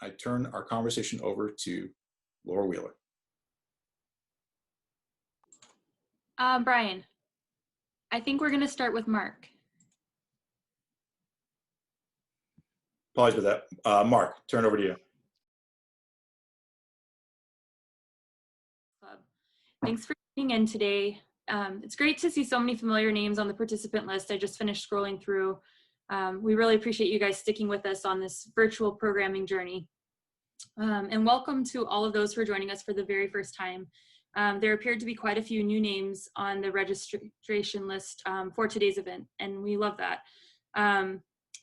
I turn our conversation over to Laura Wheeler. Brian, I think we're going to start with Mark. Apologies for that. Mark, turn over to you. Thanks for being in today. It's great to see so many familiar names on the participant list. I just finished scrolling through. We really appreciate you guys sticking with us on this virtual programming journey. And welcome to all of those who are joining us for the very first time. There appeared to be quite a few new names on the registration list for today's event, and we love that.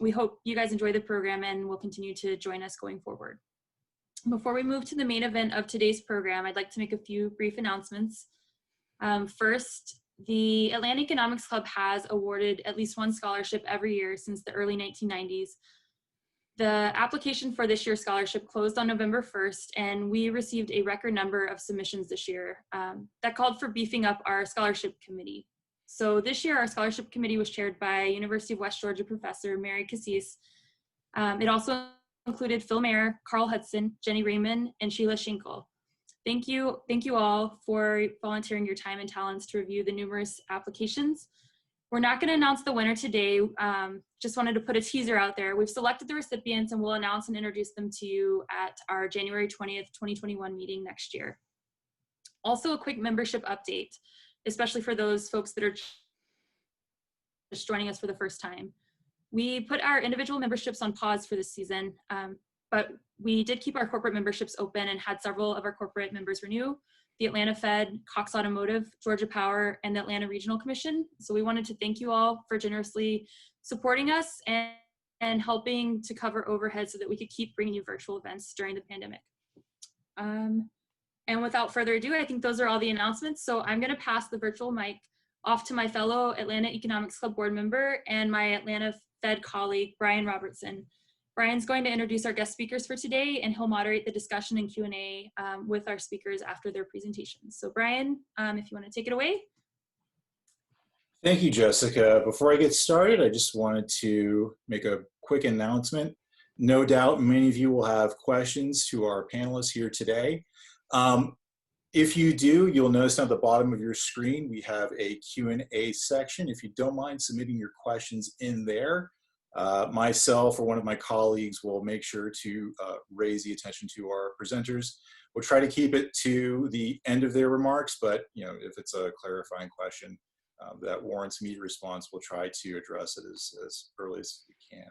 We hope you guys enjoy the program and will continue to join us going forward. Before we move to the main event of today's program, I'd like to make a few brief announcements. First, the Atlanta Economics Club has awarded at least one scholarship every year since the early 1990s. The application for this year's scholarship closed on November 1st, and we received a record number of submissions this year. That called for beefing up our scholarship committee. So this year, our scholarship committee was chaired by University of West Georgia professor Mary Cassis. It also included Phil Mayer, Carl Hudson, Jenny Raymond, and Sheila Schinkel. Thank you all for volunteering your time and talents to review the numerous applications. We're not going to announce the winner today. Just wanted to put a teaser out there. We've selected the recipients and we'll announce and introduce them to you at our January 20th, 2021 meeting next year. Also, a quick membership update, especially for those folks that are just joining us for the first time. We put our individual memberships on pause for this season, but we did keep our corporate memberships open and had several of our corporate members renew: the Atlanta Fed, Cox Automotive, Georgia Power, and the Atlanta Regional Commission. So we wanted to thank you all for generously supporting us and helping to cover overhead so that we could keep bringing you virtual events during the pandemic. And without further ado, I think those are all the announcements. So I'm going to pass the virtual mic off to my fellow Atlanta Economics Club board member and my Atlanta Fed colleague, Brian Robertson. Brian's going to introduce our guest speakers for today, and he'll moderate the discussion and Q&A with our speakers after their presentations. So Brian, if you want to take it away. Thank you, Jessica. Before I get started, I just wanted to make a quick announcement. No doubt many of you will have questions to our panelists here today. If you do, you'll notice at the bottom of your screen, we have a Q&A section. If you don't mind submitting your questions in there, myself or one of my colleagues will make sure to raise the attention to our presenters. We'll try to keep it to the end of their remarks, but if it's a clarifying question that warrants immediate response, we'll try to address it as early as we can.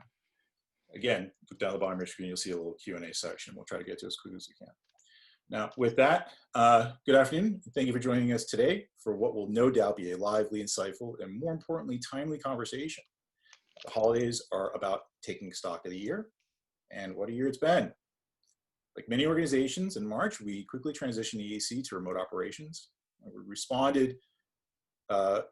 Again, look down the bottom of your screen, you'll see a little Q&A section. We'll try to get to as quick as we can. Now, with that, good afternoon. Thank you for joining us today for what will no doubt be a lively, insightful, and more importantly, timely conversation. The holidays are about taking stock of the year and what a year it's been. Like many organizations, in March, we quickly transitioned the EAC to remote operations. We responded to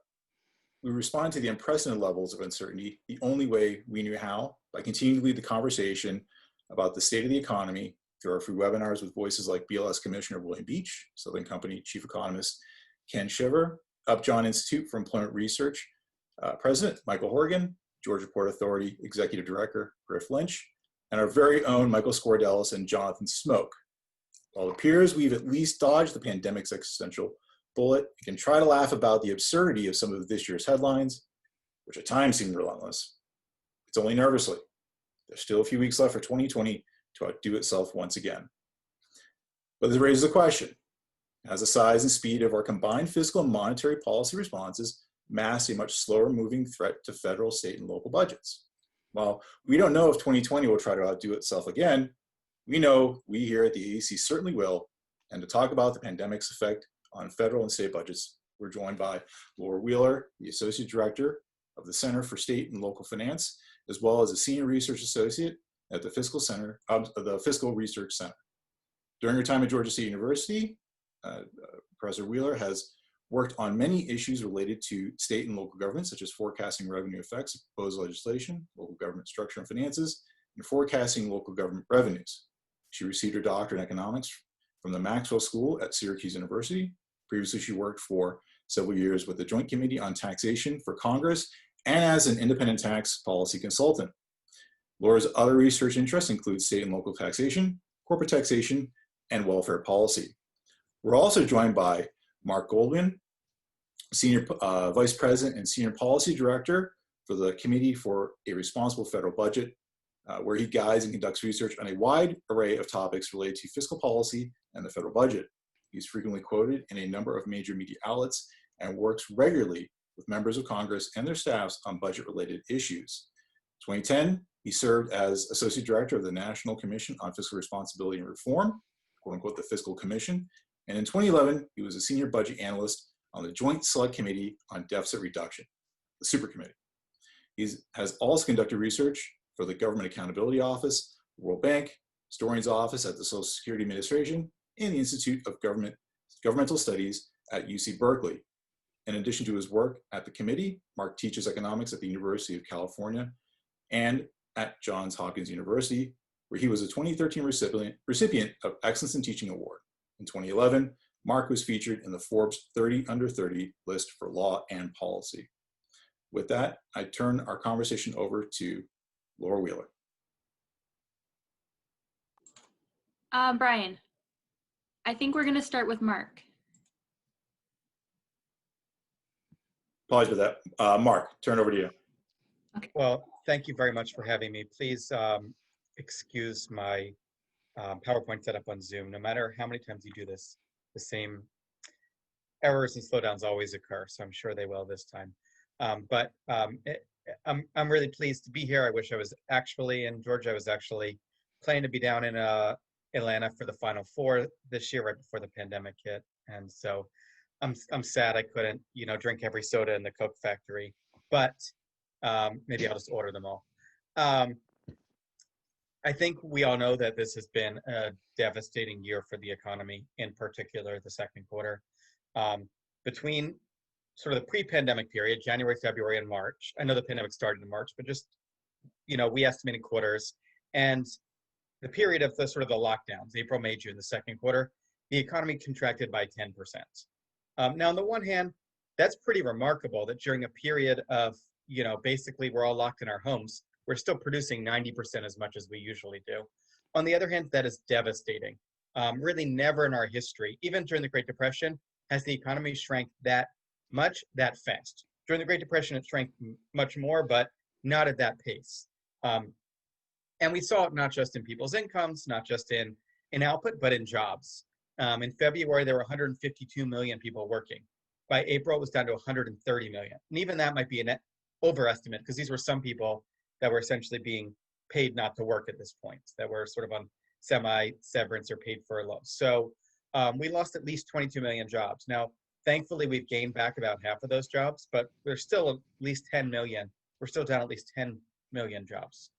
the unprecedented levels of uncertainty the only way we knew how, by continuing to lead the conversation about the state of the economy through our free webinars with voices like BLS Commissioner William Beach, Southern Company Chief Economist Ken Shiver, Upjohn Institute for Employment Research President Michael Horgan, Georgia Port Authority Executive Director Griff Lynch, and our very own Michael Scordellis and Jonathan Smoke. While it appears we've at least dodged the pandemic's existential bullet, we can try to laugh about the absurdity of some of this year's headlines, which at times seem relentless. It's only nervously. There's still a few weeks left for 2020 to outdo itself once again. But this raises a question. Has the size and speed of our combined fiscal and monetary policy responses masked a much slower moving threat to federal, state, and local budgets? While we don't know if 2020 will try to outdo itself again, we know we here at the AEC certainly will. And to talk about the pandemic's effect on federal and state budgets, we're joined by Laura Wheeler, the Associate Director of the Center for State and Local Finance, as well as a Senior Research Associate at the Fiscal Research Center. During her time at Georgia State University, Professor Wheeler has worked on many issues related to state and local government, such as forecasting revenue effects of proposed legislation, local government structure and finances, and forecasting local government revenues. She received her doctorate in economics from the Maxwell School at Syracuse University. Previously, she worked for several years with the Joint Committee on Taxation for Congress and as an independent tax policy consultant. Laura's other research interests include state and local taxation, corporate taxation, and welfare policy. We're also joined by Marc Goldwein, Senior Vice President and Senior Policy Director for the Committee for a Responsible Federal Budget, where he guides and conducts research on a wide array of topics related to fiscal policy and the federal budget. He's frequently quoted in a number of major media outlets and works regularly with members of Congress and their staffs on budget-related issues. In 2010, he served as Associate Director of the National Commission on Fiscal Responsibility and Reform, quote unquote, the Fiscal Commission. And in 2011, he was a Senior Budget Analyst on the Joint Select Committee on Deficit Reduction, the Super Committee. He has also conducted research for the Government Accountability Office, the World Bank, Historian's Office at the Social Security Administration, and the Institute of Governmental Studies at UC Berkeley. In addition to his work at the committee, Marc teaches economics at the University of California and at Johns Hopkins University, where he was a 2013 recipient of Excellence in Teaching Award. In 2011, Marc was featured in the Forbes 30 Under 30 list for law and policy. With that, I turn our conversation over to Laura Wheeler. Brian, I think we're going to start with Marc. Apologies for that. Marc, turn over to you. Okay. Well, thank you very much for having me. Please excuse my PowerPoint setup on Zoom. No matter how many times you do this, the same errors and slowdowns always occur, so I'm sure they will this time. I'm really pleased to be here. I wish I was actually in Georgia. I was actually planning to be down in Atlanta for the Final Four this year, right before the pandemic hit, and so I'm sad I couldn't, drink every soda in the Coke factory. But maybe I'll just order them all. I think we all know that this has been a devastating year for the economy, in particular the second quarter. Between sort of the pre-pandemic period, January, February, and March. I know the pandemic started in March, but just, we estimated quarters. And the period of the sort of the lockdowns, April, May, June, the second quarter, the economy contracted by 10%. Now, on the one hand, that's pretty remarkable that during a period of, basically we're all locked in our homes, we're still producing 90% as much as we usually do. On the other hand, that is devastating. Really never in our history, even during the Great Depression, has the economy shrank that much, that fast. During the Great Depression, it shrank much more, but not at that pace. And we saw it not just in people's incomes, not just in output, but in jobs. In February, there were 152 million people working. By April, it was down to 130 million. And even that might be an overestimate, because these were some people that were essentially being paid not to work at this point, that were sort of on semi-severance or paid furlough. So we lost at least 22 million jobs. Now, thankfully, we've gained back about half of those jobs, but there's still at least 10 million. We're still down at least 10 million jobs.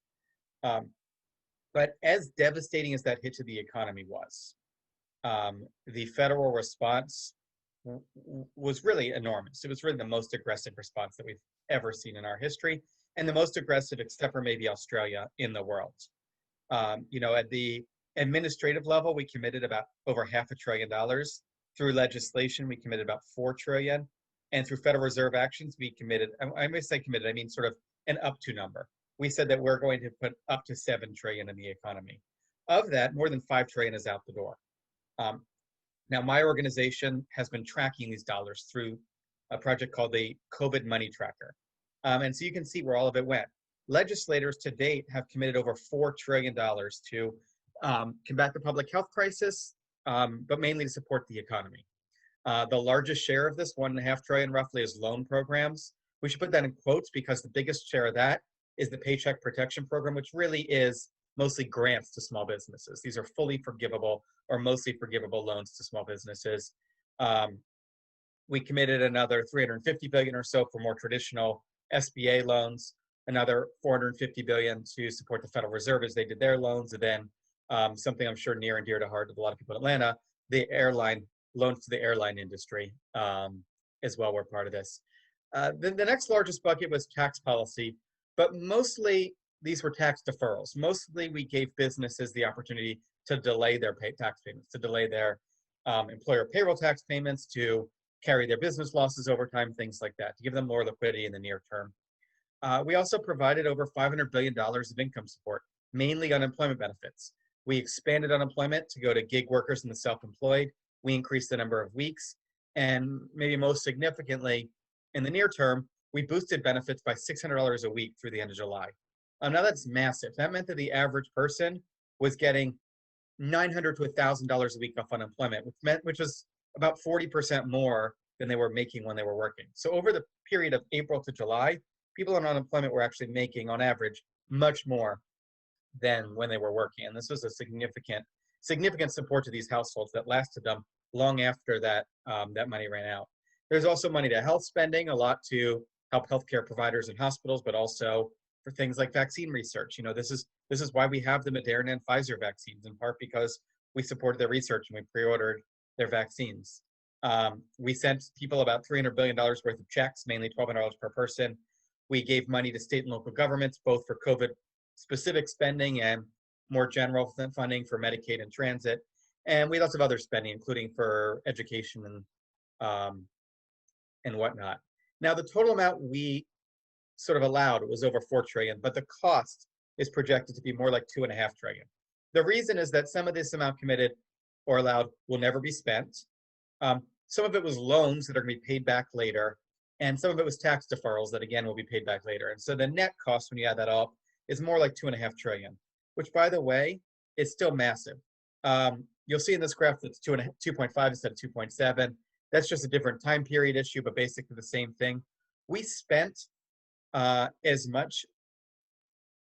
But as devastating as that hit to the economy was, the federal response was really enormous. It was really the most aggressive response that we've ever seen in our history, and the most aggressive, except for maybe Australia, in the world. At the administrative level, we committed about over $500 billion. Through legislation, we committed about $4 trillion. And through Federal Reserve actions, we committed, I may say committed, I mean sort of an up to number. We said that we're going to put up to $7 trillion in the economy. Of that, more than $5 trillion is out the door. Now, my organization has been tracking these dollars through a project called the COVID Money Tracker. And so you can see where all of it went. Legislators to date have committed over $4 trillion to combat the public health crisis, but mainly to support the economy. The largest share of this, $1.5 trillion roughly, is loan programs. We should put that in quotes because the biggest share of that is the Paycheck Protection Program, which really is mostly grants to small businesses. These are fully forgivable or mostly forgivable loans to small businesses. We committed another $350 billion or so for more traditional SBA loans, another $450 billion to support the Federal Reserve as they did their loans, and then something I'm sure near and dear to heart of a lot of people in Atlanta, the loans to the airline industry as well were part of this. The next largest bucket was tax policy, but mostly these were tax deferrals. Mostly we gave businesses the opportunity to delay their tax payments, to delay their employer payroll tax payments, to carry their business losses over time, things like that, to give them more liquidity in the near term. We also provided over $500 billion of income support, mainly unemployment benefits. We expanded unemployment to go to gig workers and the self-employed. We increased the number of weeks. And maybe most significantly, in the near term, we boosted benefits by $600 a week through the end of July. Now that's massive. That meant that the average person was getting $900 to $1,000 a week off unemployment, which was about 40% more than they were making when they were working. So over the period of April to July, people on unemployment were actually making, on average, much more than when they were working. And this was a significant support to these households that lasted them long after that, that money ran out. There's also money to health spending, a lot to help healthcare providers and hospitals, but also for things like vaccine research. This is why we have the Moderna and Pfizer vaccines, in part because we supported their research and we pre-ordered their vaccines. We sent people about $300 billion worth of checks, mainly $1,200 per person. We gave money to state and local governments, both for COVID-specific spending and more general funding for Medicaid and transit. And we had lots of other spending, including for education and whatnot. Now, the total amount we sort of allowed, it was over $4 trillion, but the cost is projected to be more like $2.5 trillion. The reason is that some of this amount committed or allowed will never be spent. Some of it was loans that are going to be paid back later, and some of it was tax deferrals that again will be paid back later. And so the net cost, when you add that up, is more like $2.5 trillion, which, by the way, is still massive. You'll see in this graph that's 2.5 instead of 2.7. That's just a different time period issue, but basically the same thing. We spent as much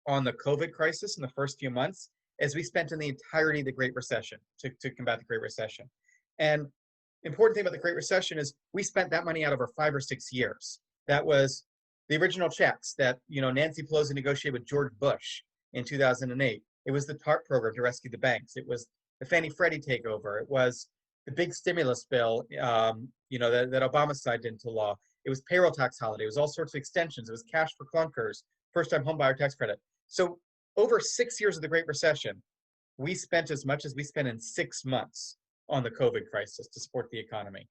on the COVID crisis in the first few months as we spent in the entirety of the Great Recession to combat the Great Recession. And important thing about the Great Recession is we spent that money out over 5 or 6 years. That was the original checks that Nancy Pelosi negotiated with George Bush in 2008. It was the TARP program to rescue the banks. It was the Fannie Freddie takeover. It was the big stimulus bill, that Obama signed into law. It was payroll tax holiday. It was all sorts of extensions. It was cash for clunkers, first-time homebuyer tax credit. So over 6 years of the Great Recession, we spent as much as we spent in 6 months on the COVID crisis to support the economy.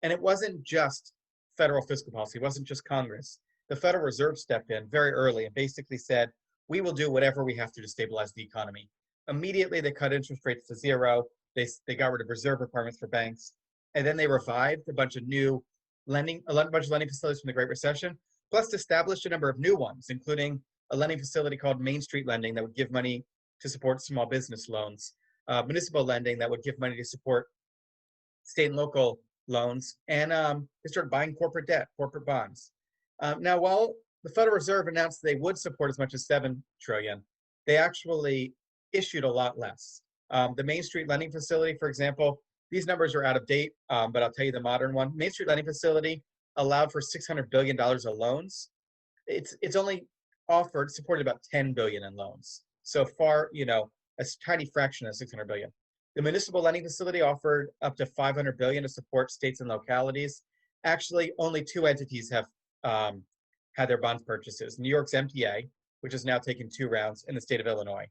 And it wasn't just federal fiscal policy. It wasn't just Congress. The Federal Reserve stepped in very early and basically said, we will do whatever we have to stabilize the economy. Immediately, they cut interest rates to zero. They got rid of reserve requirements for banks. And then they revived a bunch of lending facilities from the Great Recession, plus established a number of new ones, including a lending facility called Main Street Lending that would give money to support small business loans, municipal lending that would give money to support state and local loans, and they started buying corporate debt, corporate bonds. Now, while the Federal Reserve announced they would support as much as $7 trillion, they actually issued a lot less. The Main Street Lending Facility, for example, these numbers are out of date, but I'll tell you the modern one. Main Street Lending Facility allowed for $600 billion of loans. It's only supported about $10 billion in loans. So far, a tiny fraction of $600 billion. The Municipal Lending Facility offered up to $500 billion to support states and localities. Actually, only 2 entities have had their bond purchases: New York's MTA, which has now taken 2 rounds, and the state of Illinois.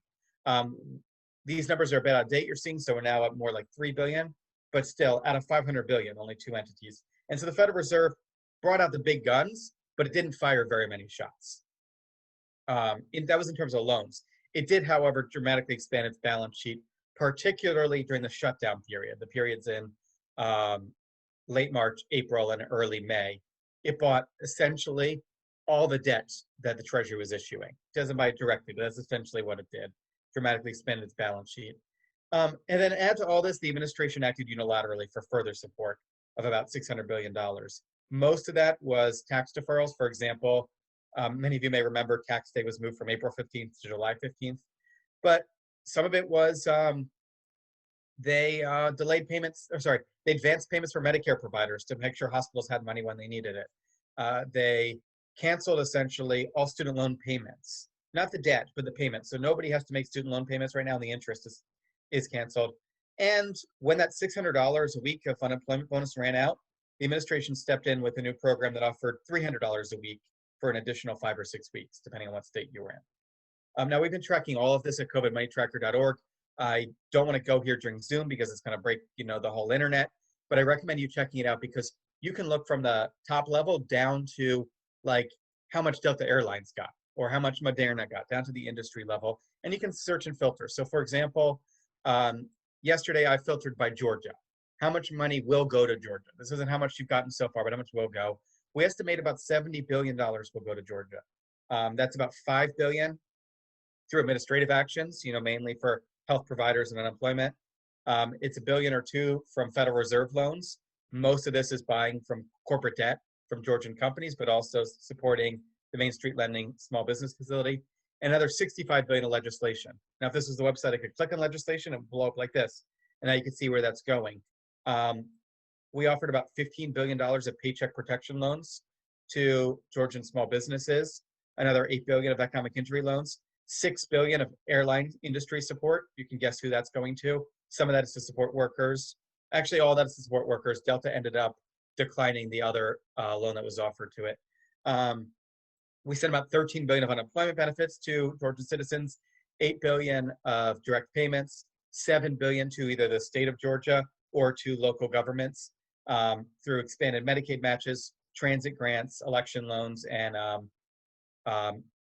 These numbers are a bit out of date, you're seeing, so we're now at more like $3 billion, but still, out of $500 billion, only 2 entities. And so the Federal Reserve brought out the big guns, but it didn't fire very many shots. That was in terms of loans. It did, however, dramatically expand its balance sheet, particularly during the shutdown period, the periods in late March, April, and early May. It bought essentially all the debt that the Treasury was issuing. It doesn't buy it directly, but that's essentially what it did. Dramatically expanded its balance sheet. And then add to all this, the administration acted unilaterally for further support of about $600 billion. Most of that was tax deferrals. For example, many of you may remember tax day was moved from April 15th to July 15th. But some of it was they delayed payments, they advanced payments for Medicare providers to make sure hospitals had money when they needed it. They canceled essentially all student loan payments, not the debt, but the payments. So nobody has to make student loan payments right now, and the interest is canceled. And when that $600 a week of unemployment bonus ran out, the administration stepped in with a new program that offered $300 a week for an additional 5 or 6 weeks, depending on what state you were in. Now, we've been tracking all of this at covidmoneytracker.org. I don't want to go here during Zoom because it's going to break, the whole internet, but I recommend you checking it out because you can look from the top level down to like how much Delta Airlines got or how much Moderna got, down to the industry level. And you can search and filter. So for example, yesterday I filtered by Georgia. How much money will go to Georgia? This isn't how much you've gotten so far, but how much will go. We estimate about $70 billion will go to Georgia. That's about $5 billion through administrative actions, mainly for health providers and unemployment. It's $1 billion or $2 billion from Federal Reserve loans. Most of this is buying from corporate debt from Georgian companies, but also supporting the Main Street Lending Small Business Facility. Another $65 billion of legislation. Now, if this was the website, I could click on legislation and blow up like this, and now you can see where that's going. We offered about $15 billion of paycheck protection loans to Georgian small businesses, another $8 billion of economic injury loans, $6 billion of airline industry support. You can guess who that's going to. Some of that is to support workers. Actually, all that is to support workers. Delta ended up declining the other loan that was offered to it. We sent about $13 billion of unemployment benefits to Georgian citizens, $8 billion of direct payments, $7 billion to either the state of Georgia or to local governments through expanded Medicaid matches, transit grants, election loans, and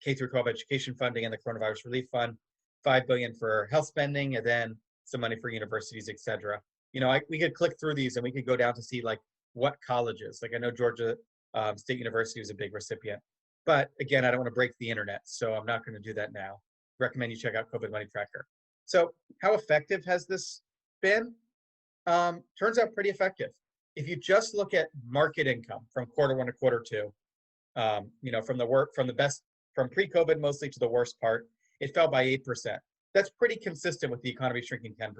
K through 12 education funding and the coronavirus relief fund, $5 billion for health spending, and then some money for universities, et cetera. We could click through these and we could go down to see like what colleges. Like I know Georgia State University was a big recipient, but again, I don't want to break the internet, so I'm not going to do that now. Recommend you check out COVID Money Tracker. So how effective has this been? Turns out pretty effective. If you just look at market income from quarter one to quarter two, from pre-COVID mostly to the worst part, it fell by 8%. That's pretty consistent with the economy shrinking 10%.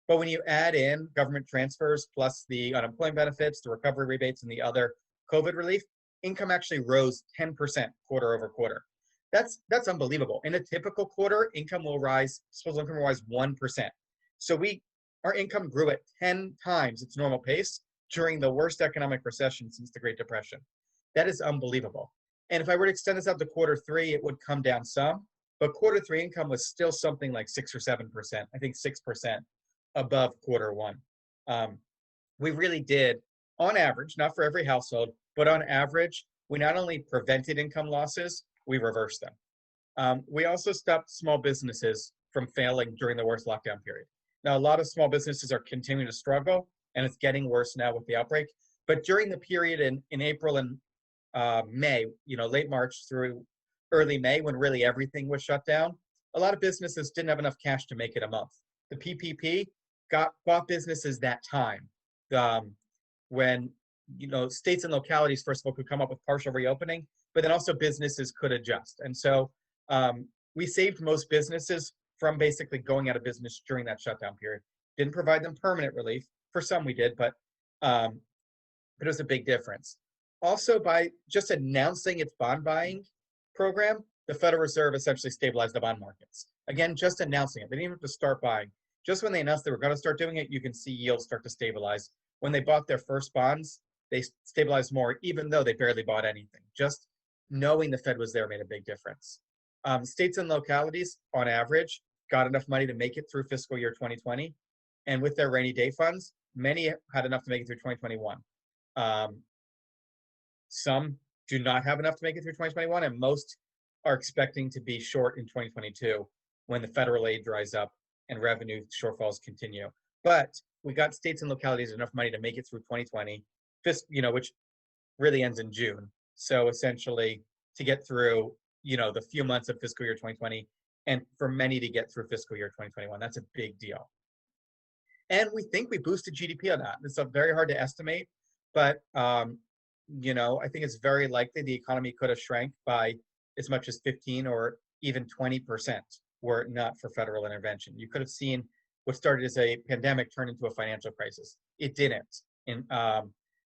But when you add in government transfers plus the unemployment benefits, the recovery rebates, and the other COVID relief, income actually rose 10% quarter over quarter. That's unbelievable. In a typical quarter, disposable income will rise 1%. So our income grew at 10 times its normal pace during the worst economic recession since the Great Depression. That is unbelievable. And if I were to extend this out to quarter three, it would come down some, but quarter three income was still something like 6 or 7%, I think 6% above quarter one. We really did, on average, not for every household, but on average, we not only prevented income losses, we reversed them. We also stopped small businesses from failing during the worst lockdown period. Now, a lot of small businesses are continuing to struggle, and it's getting worse now with the outbreak. But during the period in April and May, late March through early May, when really everything was shut down, a lot of businesses didn't have enough cash to make it a month. The PPP bought businesses that time when states and localities, first of all, could come up with partial reopening, but then also businesses could adjust. And so we saved most businesses from basically going out of business during that shutdown period. Didn't provide them permanent relief. For some we did, but it was a big difference. Also, by just announcing its bond buying program, the Federal Reserve essentially stabilized the bond markets. Again, just announcing it. They didn't even have to start buying. Just when they announced they were going to start doing it, you can see yields start to stabilize. When they bought their first bonds, they stabilized more, even though they barely bought anything. Just knowing the Fed was there made a big difference. States and localities, on average, got enough money to make it through fiscal year 2020. And with their rainy day funds, many had enough to make it through 2021. Some do not have enough to make it through 2021, and most are expecting to be short in 2022 when the federal aid dries up and revenue shortfalls continue. But we got states and localities enough money to make it through 2020, which really ends in June. So essentially, to get through, the few months of fiscal year 2020, and for many to get through fiscal year 2021, that's a big deal. And we think we boosted GDP on that. It's very hard to estimate, but I think it's very likely the economy could have shrank by as much as 15 or even 20% were it not for federal intervention. You could have seen what started as a pandemic turn into a financial crisis. It didn't. And,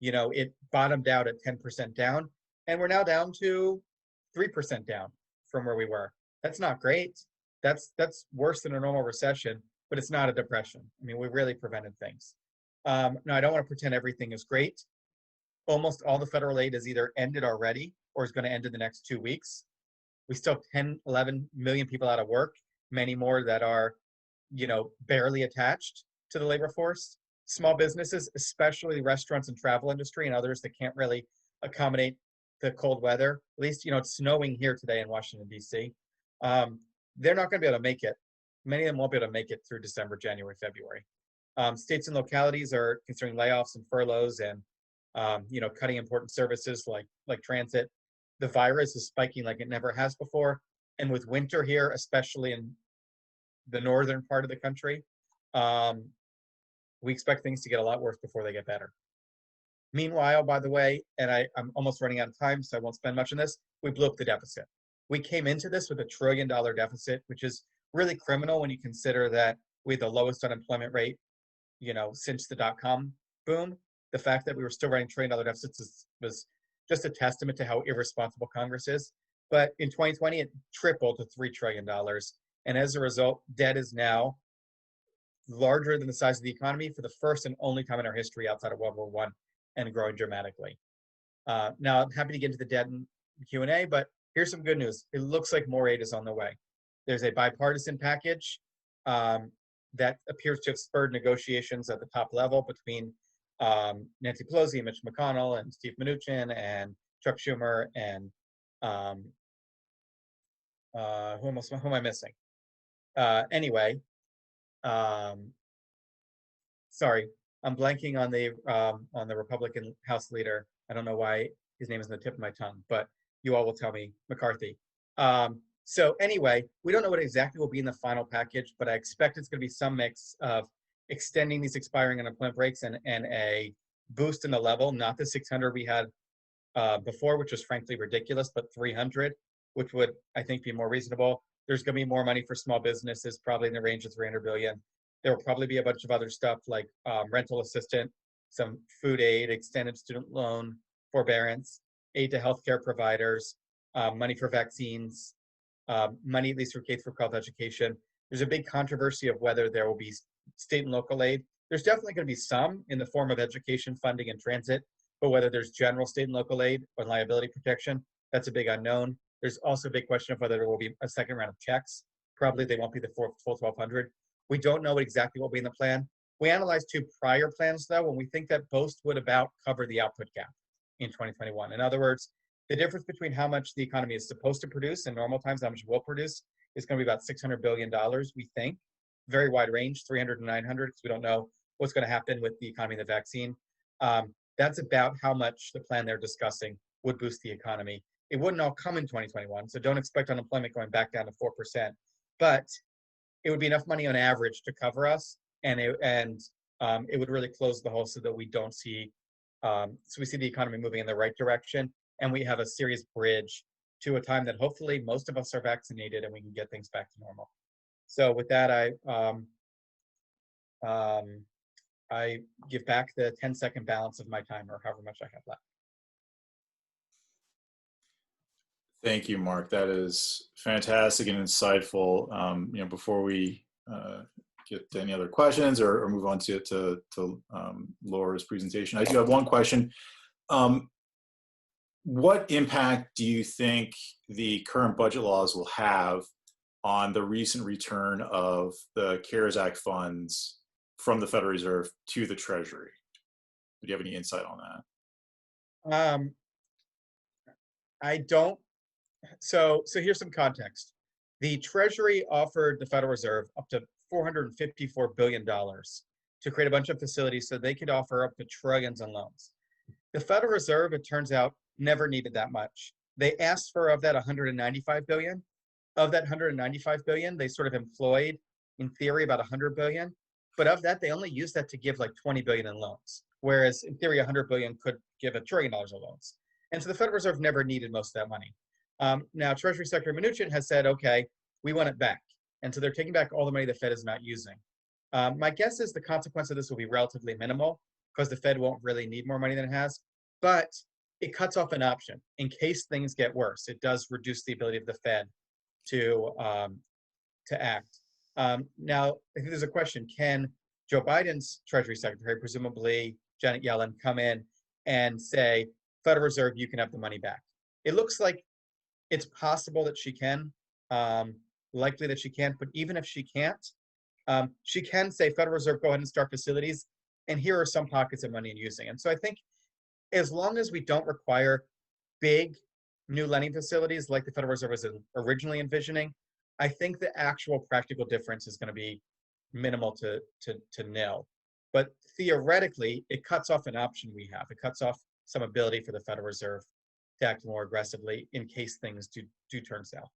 it bottomed out at 10% down, and we're now down to 3% down from where we were. That's not great. That's worse than a normal recession, but it's not a depression. I mean, we really prevented things. Now, I don't want to pretend everything is great. Almost all the federal aid has either ended already or is going to end in the next 2 weeks. We still have 10, 11 million people out of work, many more that are, barely attached to the labor force. Small businesses, especially restaurants and travel industry and others that can't really accommodate the cold weather, at least, it's snowing here today in Washington, D.C. They're not going to be able to make it. Many of them won't be able to make it through December, January, February. States and localities are considering layoffs and furloughs and, cutting important services like transit. The virus is spiking like it never has before. And with winter here, especially in the northern part of the country, we expect things to get a lot worse before they get better. Meanwhile, by the way, and I'm almost running out of time, so I won't spend much on this, we blew up the deficit. We came into this with $1 trillion deficit, which is really criminal when you consider that we had the lowest unemployment rate, since the dot-com boom. The fact that we were still running $1 trillion deficits was just a testament to how irresponsible Congress is. But in 2020, it tripled to $3 trillion. And as a result, debt is now larger than the size of the economy for the first and only time in our history outside of World War I, and growing dramatically. Now, I'm happy to get into the debt and Q&A, but here's some good news. It looks like more aid is on the way. There's a bipartisan package that appears to have spurred negotiations at the top level between Nancy Pelosi, Mitch McConnell, and Steve Mnuchin, and Chuck Schumer, and who am I missing? Anyway, sorry, I'm blanking on the Republican House leader. I don't know why his name is on the tip of my tongue, but you all will tell me, McCarthy. So anyway, we don't know what exactly will be in the final package, but I expect it's going to be some mix of extending these expiring unemployment breaks and a boost in the level, not the 600 we had before, which was frankly ridiculous, but 300, which would, I think, be more reasonable. There's going to be more money for small businesses, probably in the range of 300 billion. There will probably be a bunch of other stuff like rental assistance, some food aid, extended student loan forbearance, aid to healthcare providers, money for vaccines, money at least for K-12 education. There's a big controversy of whether there will be state and local aid. There's definitely going to be some in the form of education funding and transit, but whether there's general state and local aid or liability protection, that's a big unknown. There's also a big question of whether there will be a second round of checks. Probably they won't be the full 1,200. We don't know exactly what will be in the plan. We analyzed 2 prior plans, though, and we think that both would about cover the output gap in 2021. In other words, the difference between how much the economy is supposed to produce in normal times, how much it will produce, is going to be about $600 billion, we think. Very wide range, 300 to 900, because we don't know what's going to happen with the economy and the vaccine. That's about how much the plan they're discussing would boost the economy. It wouldn't all come in 2021, so don't expect unemployment going back down to 4%. But it would be enough money on average to cover us, and it would really close the hole so that we don't see, so we see the economy moving in the right direction, and we have a serious bridge to a time that hopefully most of us are vaccinated and we can get things back to normal. So with that, I give back the 10-second balance of my time, or however much I have left. Thank you, Mark. That is fantastic and insightful. Before we get to any other questions or move on to Laura's presentation, I do have one question. What impact do you think the current budget laws will have on the recent return of the CARES Act funds from the Federal Reserve to the Treasury? Do you have any insight on that? I don't. So here's some context. The Treasury offered the Federal Reserve up to $454 billion to create a bunch of facilities so they could offer up to trillions in loans. The Federal Reserve, it turns out, never needed that much. They asked for, of that, 195 billion. Of that 195 billion, they sort of employed, in theory, about 100 billion. But of that, they only used that to give like 20 billion in loans. Whereas in theory, 100 billion could give $1 trillion in loans. And so the Federal Reserve never needed most of that money. Now, Treasury Secretary Mnuchin has said, okay, we want it back. And so they're taking back all the money the Fed is not using. My guess is the consequence of this will be relatively minimal because the Fed won't really need more money than it has. But it cuts off an option in case things get worse. It does reduce the ability of the Fed to act. Now, I think there's a question: can Joe Biden's Treasury Secretary, presumably Janet Yellen, come in and say, Federal Reserve, you can have the money back? It looks like it's possible that she can, likely that she can't, but even if she can't, she can say, Federal Reserve, go ahead and start facilities, and here are some pockets of money in using. And so I think as long as we don't require big new lending facilities like the Federal Reserve was originally envisioning, I think the actual practical difference is going to be minimal to nil. But theoretically, it cuts off an option we have. It cuts off some ability for the Federal Reserve to act more aggressively in case things do turn south.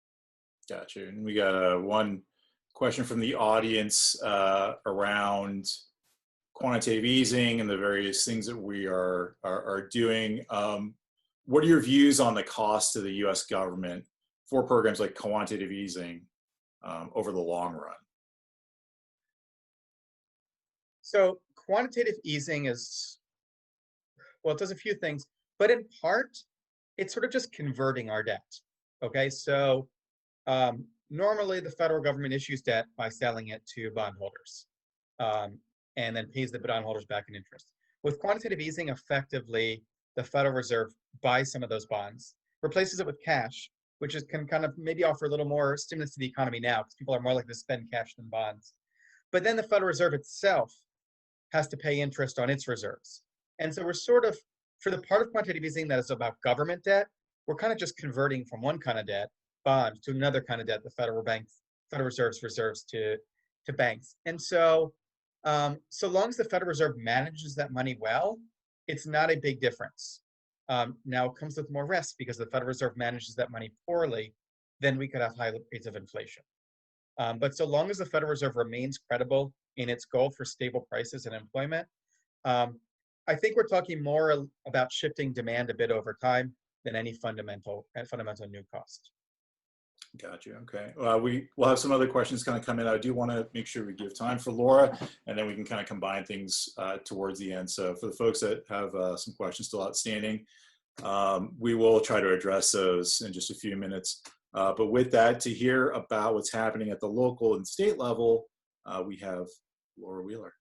Gotcha. And we got one question from the audience around quantitative easing and the various things that we are doing. What are your views on the cost to the U.S. government for programs like quantitative easing over the long run? So quantitative easing is, well, it does a few things, but in part, it's sort of just converting our debt. Okay, so normally the federal government issues debt by selling it to bondholders and then pays the bondholders back in interest. With quantitative easing, effectively, the Federal Reserve buys some of those bonds, replaces it with cash, which can kind of maybe offer a little more stimulus to the economy now because people are more likely to spend cash than bonds. But then the Federal Reserve itself has to pay interest on its reserves. And so we're sort of, for the part of quantitative easing that is about government debt, we're kind of just converting from one kind of debt, bonds, to another kind of debt, the Federal Reserve's reserves to banks. And so, so long as the Federal Reserve manages that money well, it's not a big difference. Now it comes with more risk because the Federal Reserve manages that money poorly, then we could have high rates of inflation. But so long as the Federal Reserve remains credible in its goal for stable prices and employment, I think we're talking more about shifting demand a bit over time than any fundamental new cost. Gotcha. Okay. We'll have some other questions kind of come in. I do want to make sure we give time for Laura, and then we can kind of combine things towards the end. So for the folks that have some questions still outstanding, we will try to address those in just a few minutes. But with that, to hear about what's happening at the local and state level, we have Laura Wheeler.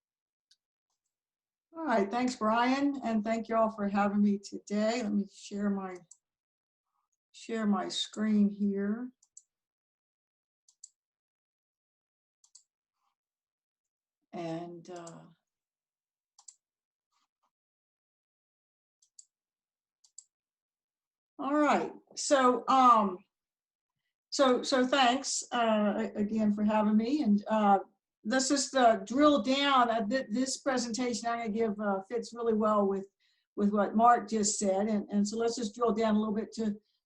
All right, thanks, Brian, and thank you all for having me today. Let me share my screen here. And all right, so thanks again for having me. And let's just drill down. This presentation I'm going to give fits really well with what Mark just said, and so let's just drill down a little bit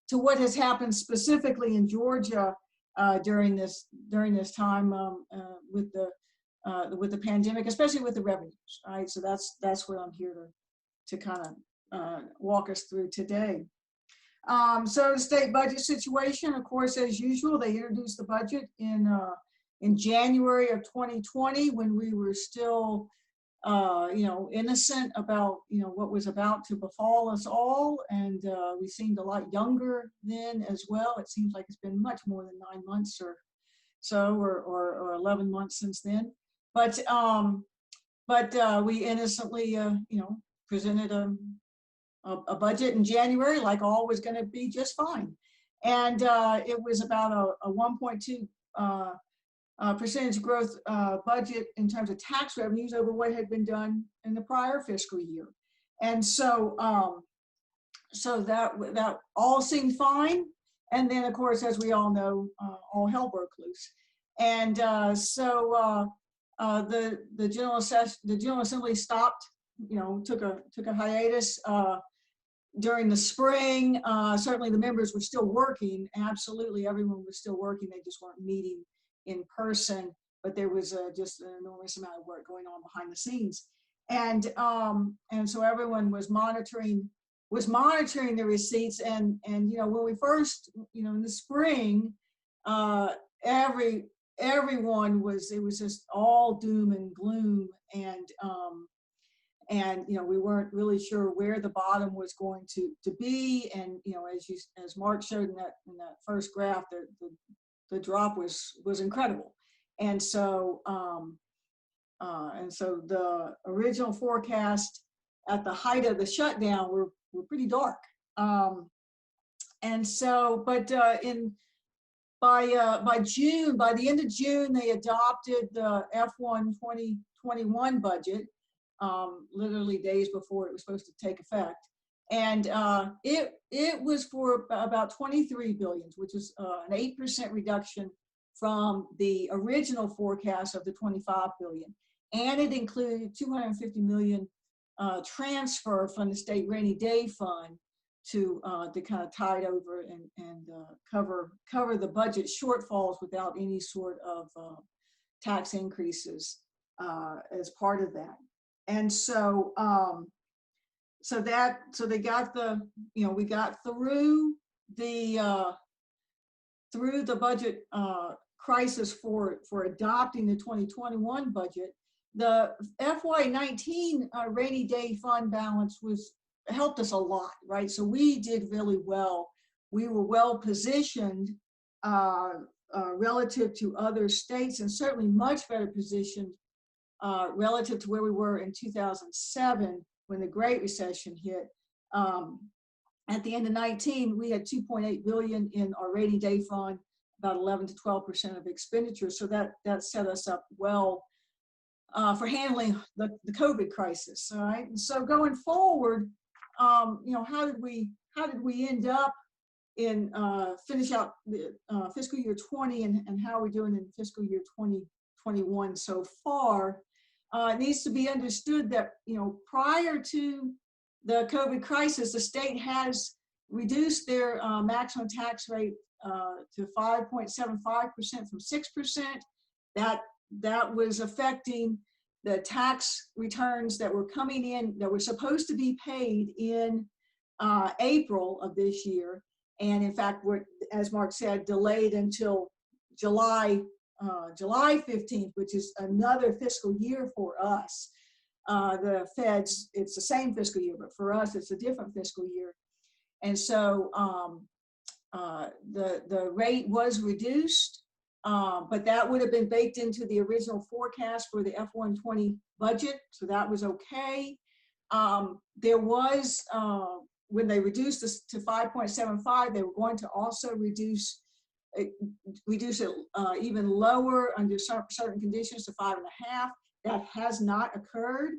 to what has happened specifically in Georgia during this time with the pandemic, especially with the revenues. All right, so that's what I'm here to kind of walk us through today. So the state budget situation, of course, as usual, they introduced the budget in January of 2020 when we were still, innocent about, what was about to befall us all. And we seemed a lot younger then as well. It seems like it's been much more than 9 months or so, or 11 months since then. But we innocently, presented a budget in January, like all was going to be just fine. And it was about a 1.2 percentage growth budget in terms of tax revenues over what had been done in the prior fiscal year. And so that all seemed fine. And then, of course, as we all know, all hell broke loose. And the General Assembly stopped, took a hiatus during the spring. Certainly the members were still working. Absolutely everyone was still working. They just weren't meeting in person, but there was just an enormous amount of work going on behind the scenes. And so everyone was monitoring the receipts. And when we first, in the spring, everyone it was just all doom and gloom. And we weren't really sure where the bottom was going to be. And as Mark showed in that first graph, the drop was incredible. And so the original forecast at the height of the shutdown were pretty dark. And so, but by June, by the end of June, they adopted the F1 2021 budget, literally days before it was supposed to take effect. And it was for about 23 billion, which is an 8% reduction from the original forecast of the 25 billion. And it included 250 million transfer from the state rainy day fund to kind of tide over and cover the budget shortfalls without any sort of tax increases as part of that. And so so they got we got through the budget crisis for adopting the 2021 budget. The FY19 rainy day fund balance helped us a lot, right? So we did really well. We were well positioned relative to other states, and certainly much better positioned relative to where we were in 2007 when the Great Recession hit. At the end of 19, we had 2.8 billion in our rainy day fund, about 11 to 12% of expenditures. So that set us up well for handling the COVID crisis. All right. And so going forward, how did we end up in finish out the fiscal year 20 and how are we doing in fiscal year 2021 so far? It needs to be understood that prior to the COVID crisis, the state has reduced their maximum tax rate to 5.75% from 6%. That was affecting the tax returns that were coming in that were supposed to be paid in April of this year, and in fact, were, as Mark said, delayed until July 15th, which is another fiscal year for us. The feds, it's the same fiscal year, but for us, it's a different fiscal year. And so the rate was reduced, but that would have been baked into the original forecast for the F120 budget, so that was okay. There was, when they reduced this to 5.75, they were going to also reduce it even lower under certain conditions to 5.5. That has not occurred.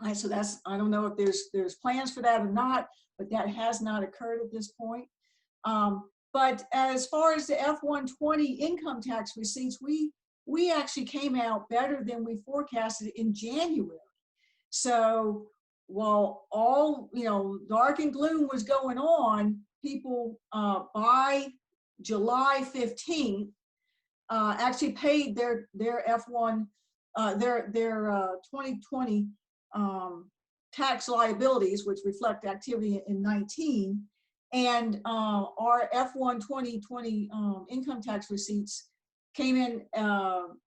Right, so I don't know if there's plans for that or not, but that has not occurred at this point. But as far as the F120 income tax receipts, we actually came out better than we forecasted in January. So while all dark and gloom was going on, people by July 15th actually paid their F1 their 2020 tax liabilities, which reflect activity in 19, and our F1 2020 income tax receipts came in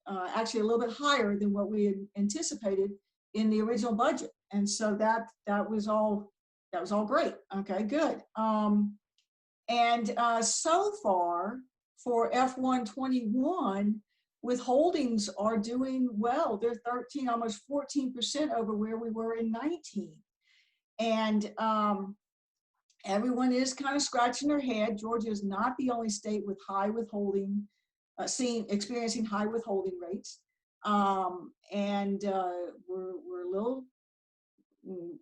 actually a little bit higher than what we had anticipated in the original budget, and so that was all great. Okay, good. And so far for F121, withholdings are doing well. They're 13, almost 14% over where we were in 19. And everyone is kind of scratching their head. Georgia is not the only state with high withholding, experiencing high withholding rates. And we're a little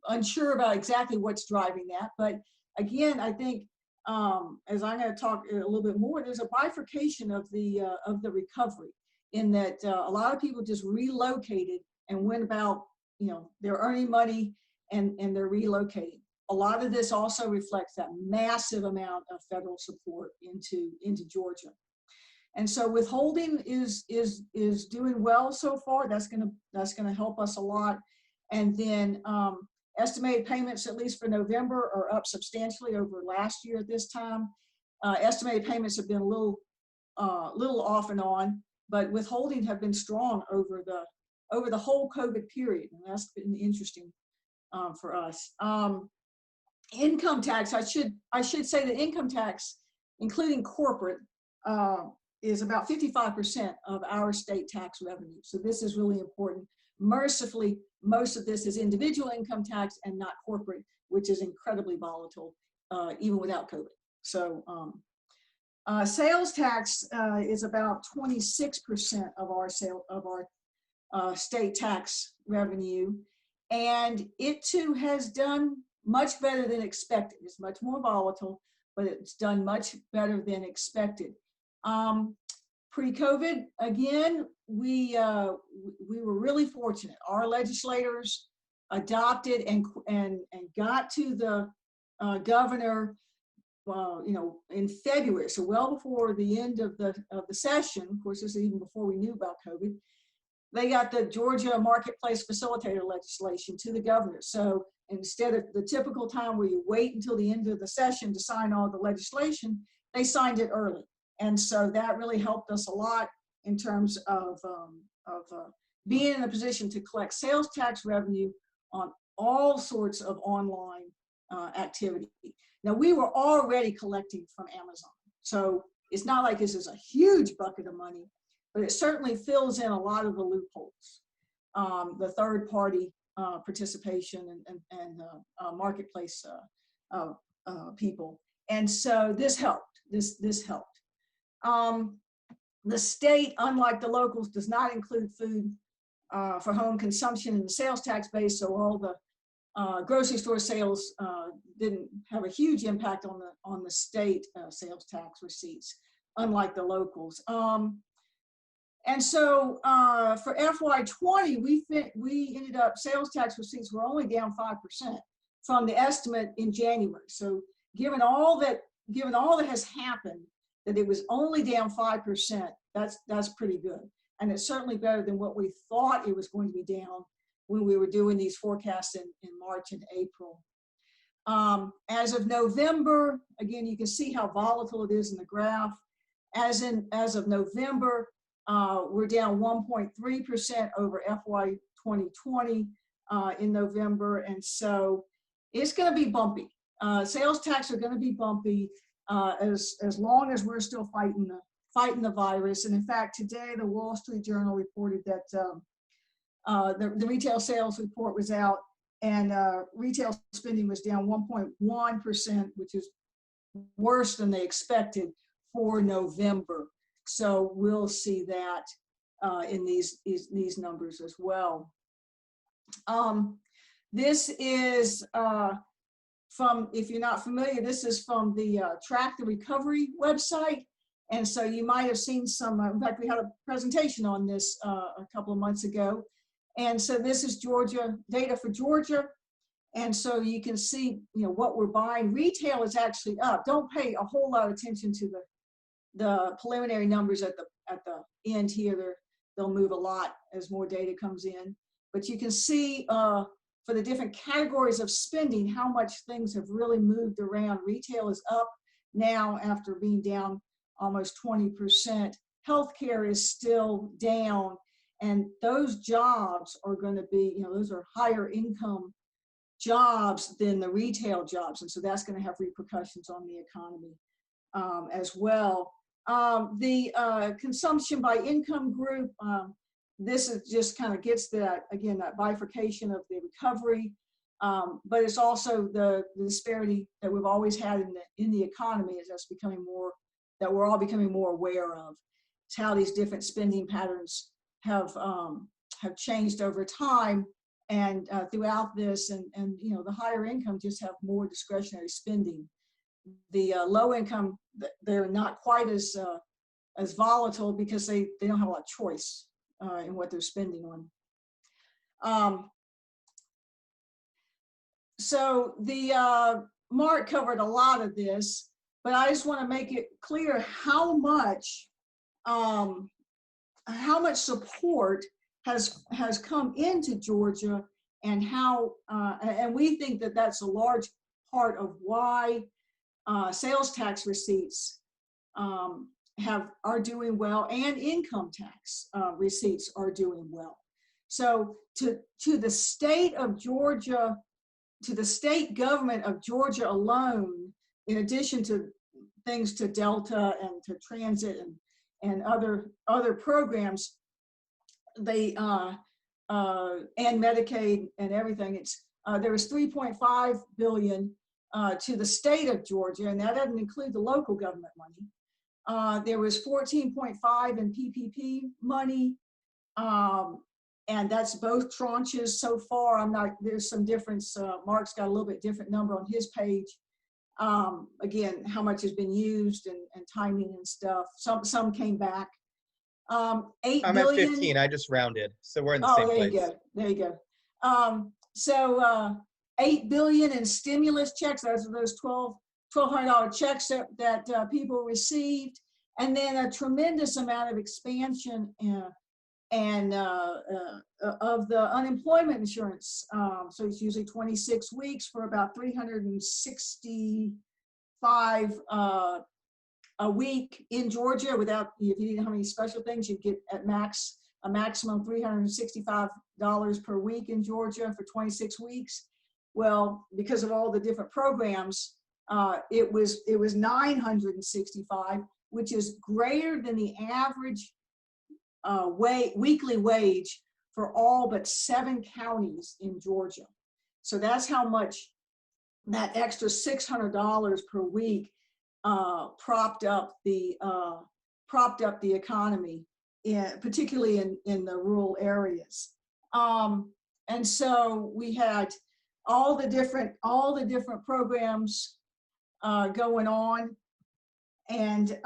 unsure about exactly what's driving that. But again, I think as I'm going to talk a little bit more, there's a bifurcation of the recovery, in that a lot of people just relocated and went about, they're earning money and they're relocating. A lot of this also reflects that massive amount of federal support into Georgia. And so withholding is doing well so far. That's gonna help us a lot. And then estimated payments, at least for November, are up substantially over last year at this time. Estimated payments have been a little off and on, but withholding have been strong over the whole COVID period, and that's been interesting for us. Income tax, I should say that income tax, including corporate, is about 55% of our state tax revenue. So this is really important. Mercifully, most of this is individual income tax and not corporate, which is incredibly volatile, even without COVID. So sales tax is about 26% of our state tax revenue, and it too has done much better than expected. It's much more volatile, but it's done much better than expected. Pre-COVID, again, we were really fortunate. Our legislators adopted and got to the governor, in February, so well before the end of the session. Of course, this is even before we knew about COVID. They got the Georgia Marketplace Facilitator legislation to the governor. So instead of the typical time where you wait until the end of the session to sign all the legislation, they signed it early. And so that really helped us a lot in terms of being in a position to collect sales tax revenue on all sorts of online activity. Now, we were already collecting from Amazon. So it's not like this is a huge bucket of money, but it certainly fills in a lot of the loopholes. The third party participation and marketplace people. And so this helped, this helped. The state, unlike the locals, does not include food for home consumption in the sales tax base, so all the grocery store sales didn't have a huge impact on the state sales tax receipts, unlike the locals. And so for FY20, we ended up, sales tax receipts were only down 5% from the estimate in January. So given all that has happened, that it was only down 5%, that's pretty good. And it's certainly better than what we thought it was going to be down when we were doing these forecasts in March and April. As of November, again, you can see how volatile it is in the graph. As of November, we're down 1.3% over FY 2020 in November. And so it's going to be bumpy. Sales tax are going to be bumpy as long as we're still fighting the virus. And in fact, today the Wall Street Journal reported that the retail sales report was out, and retail spending was down 1.1%, which is worse than they expected for November. So we'll see that in these numbers as well. This is from, if you're not familiar, this is from the Track the Recovery website. And so you might have seen some, in fact, we had a presentation on this a couple of months ago. And so this is Georgia, data for Georgia. And so you can see, what we're buying. Retail is actually up. Don't pay a whole lot of attention to the preliminary numbers at the end here. They'll move a lot as more data comes in. But you can see for the different categories of spending, how much things have really moved around. Retail is up now after being down almost 20%. Healthcare is still down. And those jobs are going to be, those are higher income jobs than the retail jobs. And so that's going to have repercussions on the economy as well. The consumption by income group, this is just kind of gets that, again, that bifurcation of the recovery, but it's also the disparity that we've always had in the economy is that's becoming more, that we're all becoming more aware of. It's how these different spending patterns have changed over time and throughout this, and the higher income just have more discretionary spending. The low income, they're not quite as volatile because they don't have a lot of choice in what they're spending on. So the Mark covered a lot of this, but I just want to make it clear how much support has come into Georgia, and how and we think that that's a large part of why sales tax receipts are doing well, and income tax receipts are doing well. So to the state of Georgia, to the state government of Georgia alone, in addition to things to Delta and to transit and other programs, they and Medicaid and everything, it's there was $3.5 billion to the state of Georgia, and that doesn't include the local government money. There was $14.5 in PPP money, And that's both tranches so far. There's some difference. Mark's got a little bit different number on his page. Again, how much has been used and timing and stuff. Some came back. 8 I'm billion. at 15. I just rounded, so we're in the same there place. you go. There you go. So 8 billion in stimulus checks. Those are those $1,200 checks that people received, and then a tremendous amount of expansion and of the unemployment insurance. So it's usually 26 weeks for about 365 a week in Georgia. Without, if you didn't have any special things, you'd get at max a maximum $365 per week in Georgia for 26 weeks. Well, because of all the different programs, it was 965, which is greater than the average weekly wage for all but 7 counties in Georgia. So that's how much that extra $600 per week propped up the economy, particularly in the rural areas. And so we had all the different programs going on, and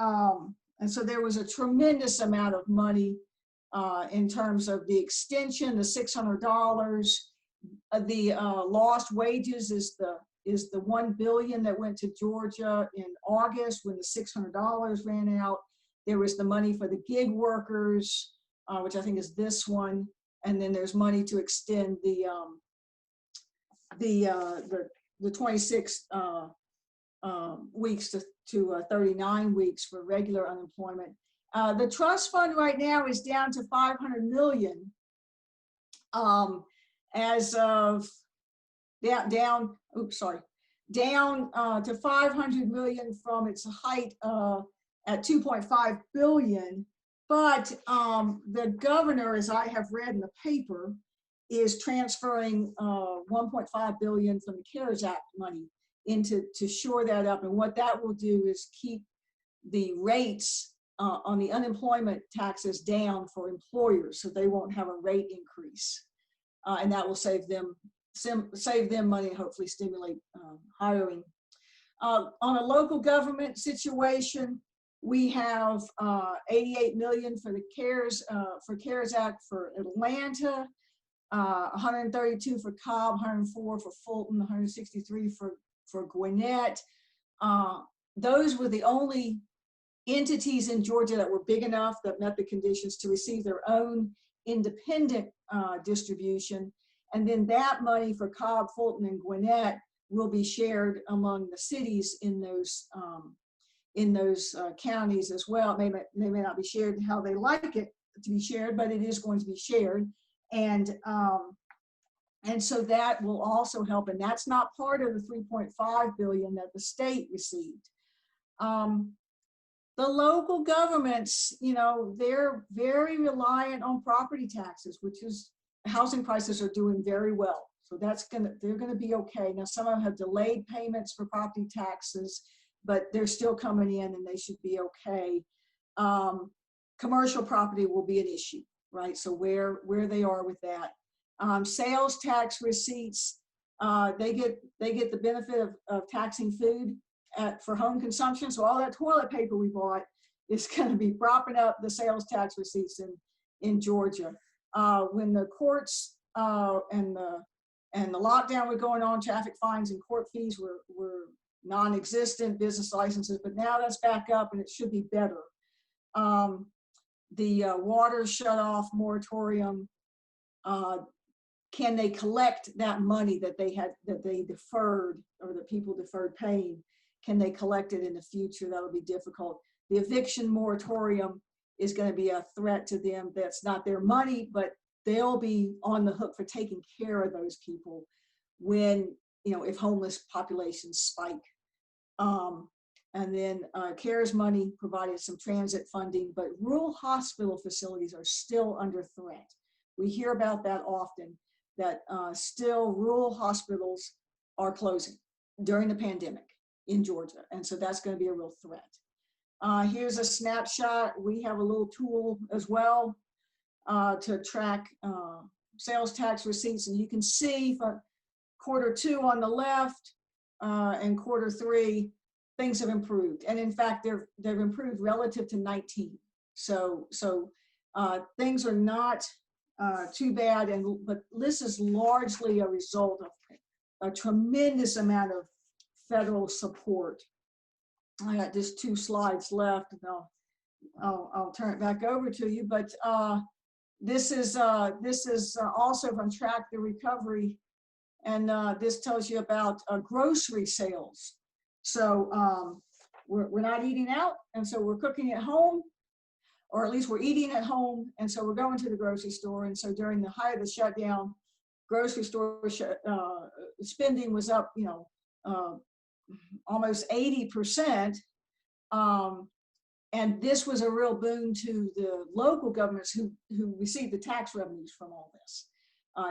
so there was a tremendous amount of money in terms of the extension, the $600, the lost wages is the $1 billion that went to Georgia in August when the $600 ran out. There was the money for the gig workers, which I think is this one, and then there's money to extend the 26 weeks to 39 weeks for regular unemployment. The trust fund right now is down to 500 million as of down to 500 million from its height at 2.5 billion. But the governor, as I have read in the paper, is transferring 1.5 billion from the CARES Act money to shore that up. And what that will do is keep the rates on the unemployment taxes down for employers, so they won't have a rate increase, and that will save them money and hopefully stimulate hiring. On a local government situation, we have 88 million for the CARES Act for Atlanta, 132 for Cobb, 104 for Fulton, 163 for Gwinnett. Those were the only entities in Georgia that were big enough that met the conditions to receive their own independent distribution. And then that money for Cobb, Fulton, and Gwinnett will be shared among the cities in those counties as well. They may not be shared how they like it to be shared, but it is going to be shared. And so that will also help. And that's not part of the 3.5 billion that the state received. The local governments, they're very reliant on property taxes, which is, housing prices are doing very well. So they're gonna be okay. Now, some of them have delayed payments for property taxes, but they're still coming in and they should be okay. Commercial property will be an issue, right? So where they are with that. Sales tax receipts, they get the benefit of taxing food for home consumption. So all that toilet paper we bought is going to be propping up the sales tax receipts in Georgia. When the courts and the lockdown were going on, traffic fines and court fees were non-existent, business licenses, but now that's back up and it should be better. The water shut-off moratorium, can they collect that money that they deferred, or that people deferred paying? Can they collect it in the future? That'll be difficult. The eviction moratorium is going to be a threat to them. That's not their money, but they'll be on the hook for taking care of those people when, if homeless populations spike. And then CARES money provided some transit funding, but rural hospital facilities are still under threat. We hear about that often, that still rural hospitals are closing during the pandemic in Georgia. And so that's going to be a real threat. Here's a snapshot. We have a little tool as well to track sales tax receipts. And you can see for Q2 on the left and Q3, things have improved. And in fact, they've improved relative to 19. So things are not too bad. But this is largely a result of a tremendous amount of federal support. I got just 2 slides left, and I'll turn it back over to you. But this is also from Track the Recovery, and this tells you about grocery sales. So we're not eating out, and so we're cooking at home, or at least we're eating at home, and so we're going to the grocery store. And so during the height of the shutdown, grocery store spending was up, almost 80%. And this was a real boon to the local governments who received the tax revenues from all this.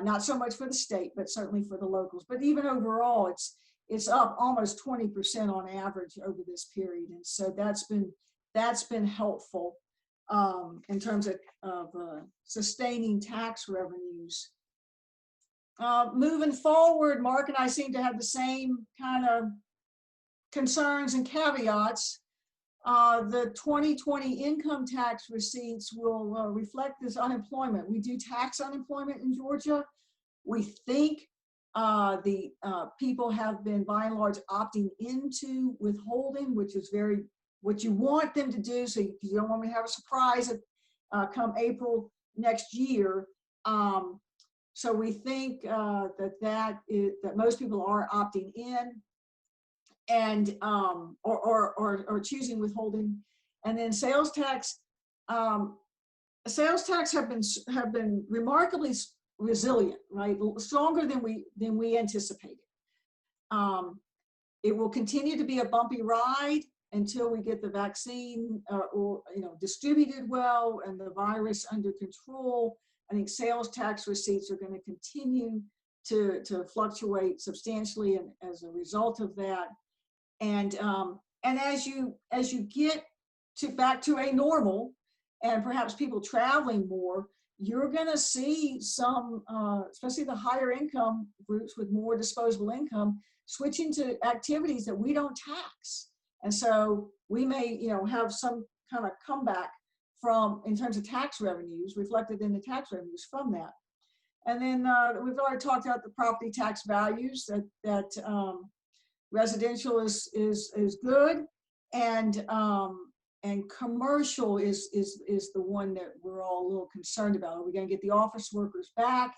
Not so much for the state, but certainly for the locals. But even overall, it's up almost 20% on average over this period. And so that's been helpful in terms of sustaining tax revenues. Moving forward, Mark and I seem to have the same kind of concerns and caveats. The 2020 income tax receipts will reflect this unemployment. We do tax unemployment in Georgia. We think the people have been, by and large, opting into withholding, which is what you want them to do. So you don't want me to have a surprise come April next year. So we think that most people are opting in, and or choosing withholding. And then sales tax have been remarkably resilient, right? Stronger than we anticipated. It will continue to be a bumpy ride until we get the vaccine distributed well and the virus under control. I think sales tax receipts are going to continue to fluctuate substantially, and as a result of that. And as you get back to a normal, and perhaps people traveling more, you're going to see some, especially the higher income groups with more disposable income, switching to activities that we don't tax. And so we may, have some kind of comeback in terms of tax revenues, reflected in the tax revenues from that. And then we've already talked about the property tax values, that residential is good, and commercial is the one that we're all a little concerned about. Are we going to get the office workers back,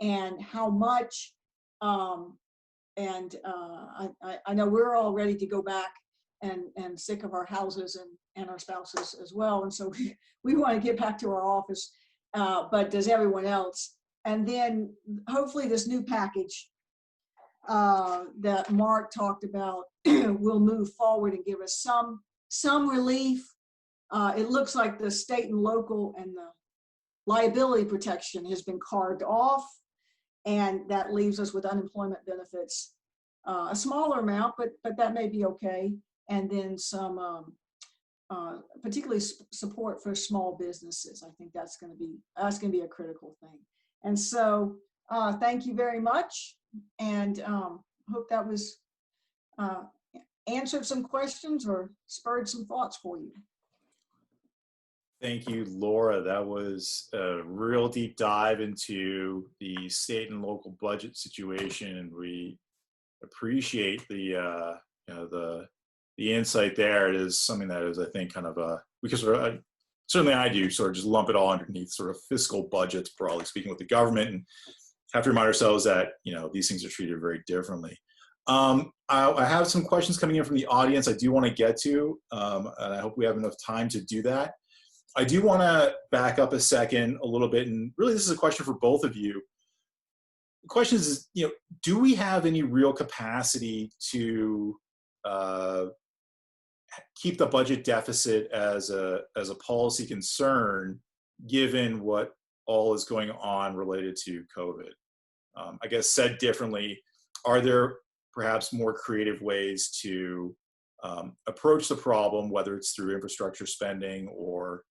and how much? I know we're all ready to go back and sick of our houses and our spouses as well, and so we want to get back to our office. But does everyone else? And then hopefully this new package that Mark talked about will move forward and give us some relief. It looks like the state and local and the liability protection has been carved off, and that leaves us with unemployment benefits, a smaller amount, but that may be okay. And then some particularly support for small businesses. I think that's going to be a critical thing. And so thank you very much, and hope that was answered some questions or spurred some thoughts for you. Thank you, Laura. That was a real deep dive into the state and local budget situation, and we appreciate the insight there. It is something that is, I think, kind of because certainly I do sort of just lump it all underneath sort of fiscal budgets, broadly speaking, with the government, and have to remind ourselves that these things are treated very differently. I have some questions coming in from the audience I do want to get to, and I hope we have enough time to do that. I do want to back up a second a little bit, and really this is a question for both of you. The question is, do we have any real capacity to keep the budget deficit as a policy concern, given what all is going on related to COVID? I guess said differently, are there perhaps more creative ways to approach the problem, whether it's through infrastructure spending or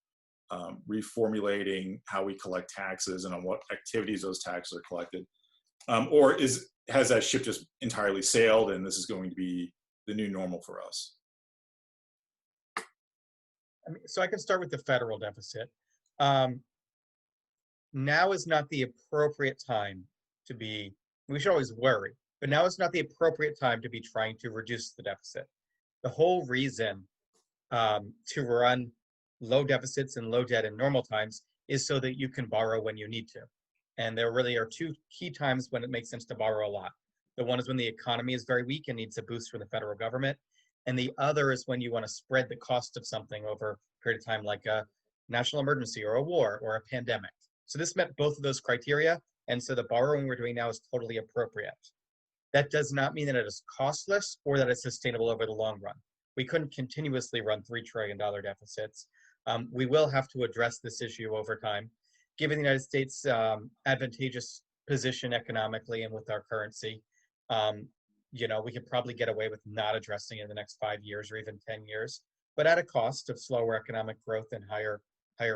reformulating how we collect taxes and on what activities those taxes are collected? Or has that ship just entirely sailed and this is going to be the new normal for us? So I can start with the federal deficit. Now is not the appropriate time to be, we should always worry, but now is not the appropriate time to be trying to reduce the deficit. The whole reason to run low deficits and low debt in normal times is so that you can borrow when you need to. And there really are two key times when it makes sense to borrow a lot. The one is when the economy is very weak and needs a boost from the federal government. And the other is when you want to spread the cost of something over a period of time, like a national emergency or a war or a pandemic. So this met both of those criteria. And so the borrowing we're doing now is totally appropriate. That does not mean that it is costless or that it's sustainable over the long run. We couldn't continuously run $3 trillion deficits. We will have to address this issue over time. Given the United States' advantageous position economically and with our currency, we could probably get away with not addressing it in the next 5 years or even 10 years, but at a cost of slower economic growth and higher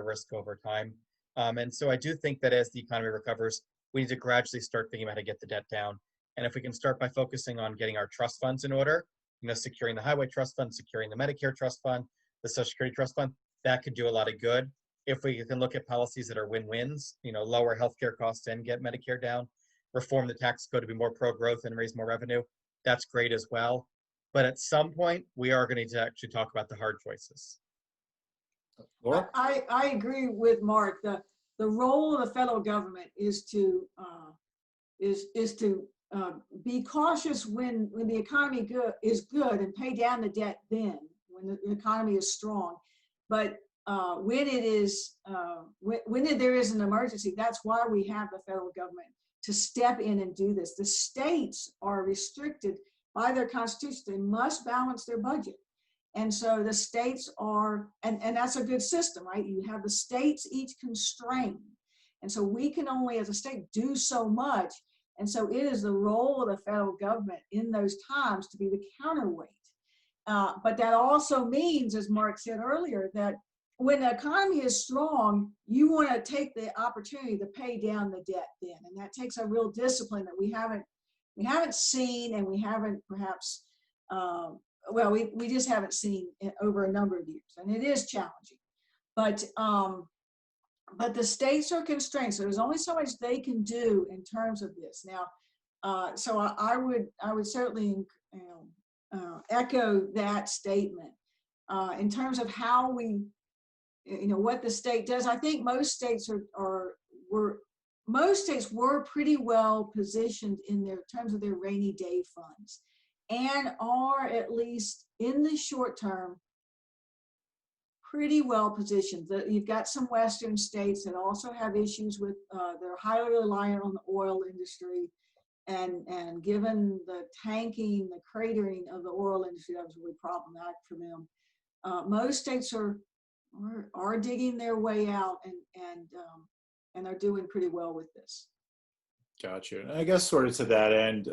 risk over time. And so I do think that as the economy recovers, we need to gradually start thinking about how to get the debt down. And if we can start by focusing on getting our trust funds in order, securing the Highway Trust Fund, securing the Medicare Trust Fund, the Social Security Trust Fund, that could do a lot of good. If we can look at policies that are win-wins, lower healthcare costs and get Medicare down, reform the tax code to be more pro-growth and raise more revenue, that's great as well. But at some point, we are going to need to actually talk about the hard choices. Laura? I agree with Mark. The role of the federal government is to be cautious when the economy is good and pay down the debt then when the economy is strong. But when it is when there is an emergency, that's why we have the federal government to step in and do this. The states are restricted by their constitution. They must balance their budget. And so the states are, and that's a good system, right? You have the states each constrained. And so we can only, as a state, do so much. And so it is the role of the federal government in those times to be the counterweight. But that also means, as Mark said earlier, that when the economy is strong, you want to take the opportunity to pay down the debt then. And that takes a real discipline that we haven't seen, and we haven't perhaps, we just haven't seen it over a number of years. And it is challenging. But the states are constrained, so there's only so much they can do in terms of this. Now, so I would certainly echo that statement in terms of how we, what the state does. I think most states were pretty well positioned in their terms of their rainy day funds, and are at least in the short term pretty well positioned. You've got some Western states that also have issues with, they're highly reliant on the oil industry. And given the tanking, the cratering of the oil industry, that was really problematic for them. Most states are digging their way out and are doing pretty well with this. Gotcha. And I guess sort of to that end,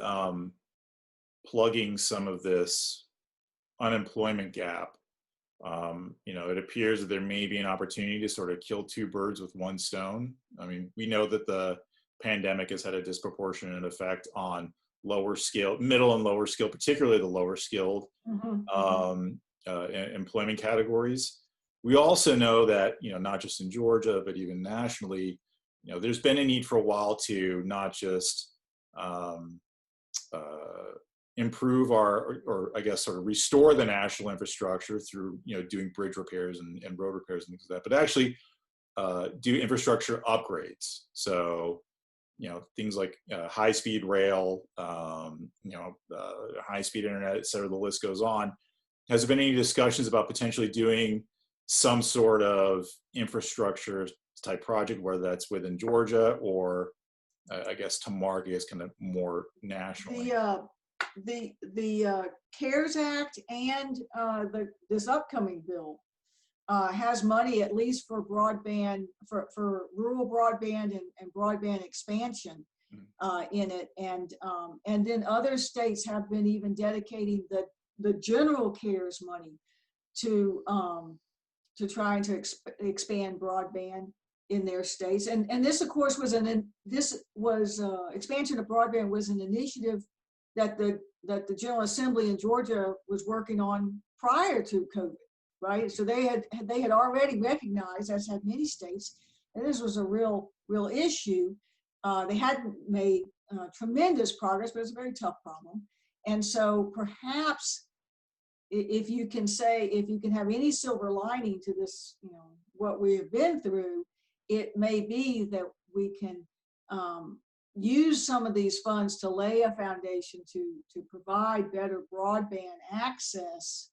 plugging some of this unemployment gap, it appears that there may be an opportunity to sort of kill two birds with one stone. I mean, we know that the pandemic has had a disproportionate effect on middle and lower skill, particularly the lower skilled employment categories. We also know that, not just in Georgia, but even nationally, there's been a need for a while to not just improve or I guess sort of restore the national infrastructure through, doing bridge repairs and road repairs and things like that, but actually do infrastructure upgrades. So, things like high-speed rail, high-speed internet, et cetera, the list goes on. Has there been any discussions about potentially doing some sort of infrastructure type project, whether that's within Georgia or I guess to Mark, kind of more nationally? The CARES Act and this upcoming bill has money at least for broadband, for rural broadband and broadband expansion in it, and then other states have been even dedicating the general CARES money to trying to expand broadband in their states. And this, of course, was expansion of broadband was an initiative that the General Assembly in Georgia was working on prior to COVID, right? So they had already recognized, as had many states, that this was a real issue. They hadn't made tremendous progress, but it's a very tough problem. And so perhaps if you can have any silver lining to this, what we have been through, it may be that we can use some of these funds to lay a foundation to provide better broadband access